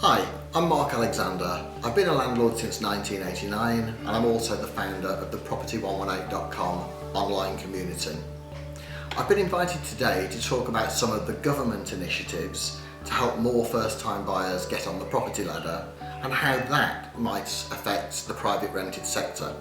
Hi, I'm Mark Alexander. I've been a landlord since 1989 and I'm also the founder of the Property118.com online community. I've been invited today to talk about some of the government initiatives to help more first-time buyers get on the property ladder and how that might affect the private rented sector.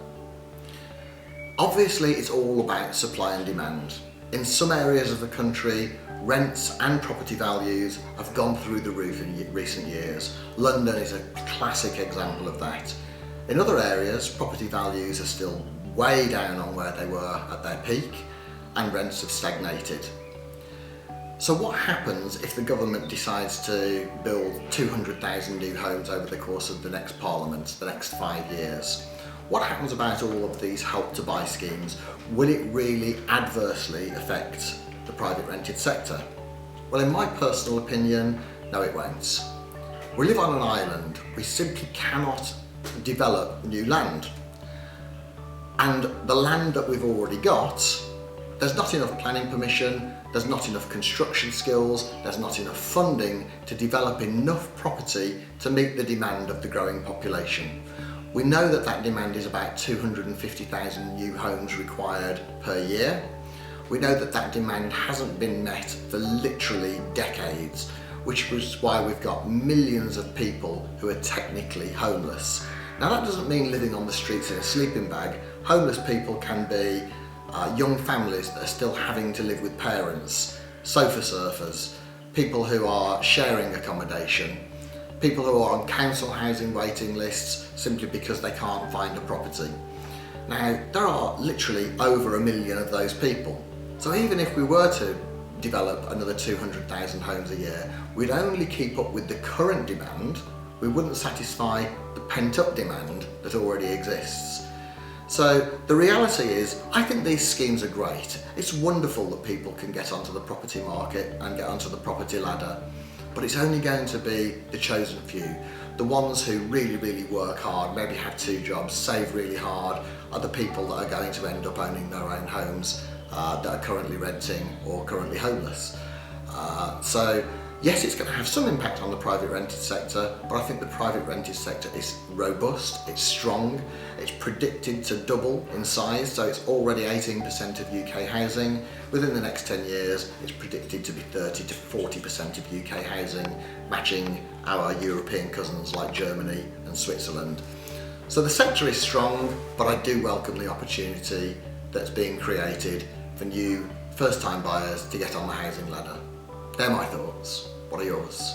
Obviously, it's all about supply and demand. In some areas of the country, rents and property values have gone through the roof in recent years. London is a classic example of that. In other areas, property values are still way down on where they were at their peak and rents have stagnated. So what happens if the government decides to build 200,000 new homes over the course of the next Parliament, the next 5 years? What happens about all of these Help to Buy schemes? Will it really adversely affect the private rented sector? Well, in my personal opinion, no it won't. We live on an island. We simply cannot develop new land. And the land that we've already got, there's not enough planning permission, there's not enough construction skills, there's not enough funding to develop enough property to meet the demand of the growing population. We know that that demand is about 250,000 new homes required per year. We know that that demand hasn't been met for literally decades, which was why we've got millions of people who are technically homeless. Now that doesn't mean living on the streets in a sleeping bag. Homeless people can be young families that are still having to live with parents, sofa surfers, people who are sharing accommodation, people who are on council housing waiting lists simply because they can't find a property. Now, there are literally over 1 million of those people. So even if we were to develop another 200,000 homes a year, we'd only keep up with the current demand. We wouldn't satisfy the pent-up demand that already exists. So the reality is, I think these schemes are great. It's wonderful that people can get onto the property market and get onto the property ladder. But it's only going to be the chosen few. The ones who really work hard, maybe have 2 jobs, save really hard, are the people that are going to end up owning their own homes that are currently renting or currently homeless. So yes, it's going to have some impact on the private rented sector, but I think the private rented sector is robust, it's strong, it's predicted to double in size, so it's already 18% of UK housing. Within the next 10 years, it's predicted to be 30 to 40% of UK housing, matching our European cousins like Germany and Switzerland. So the sector is strong, but I do welcome the opportunity that's being created for new first-time buyers to get on the housing ladder. They're my thoughts. What are yours?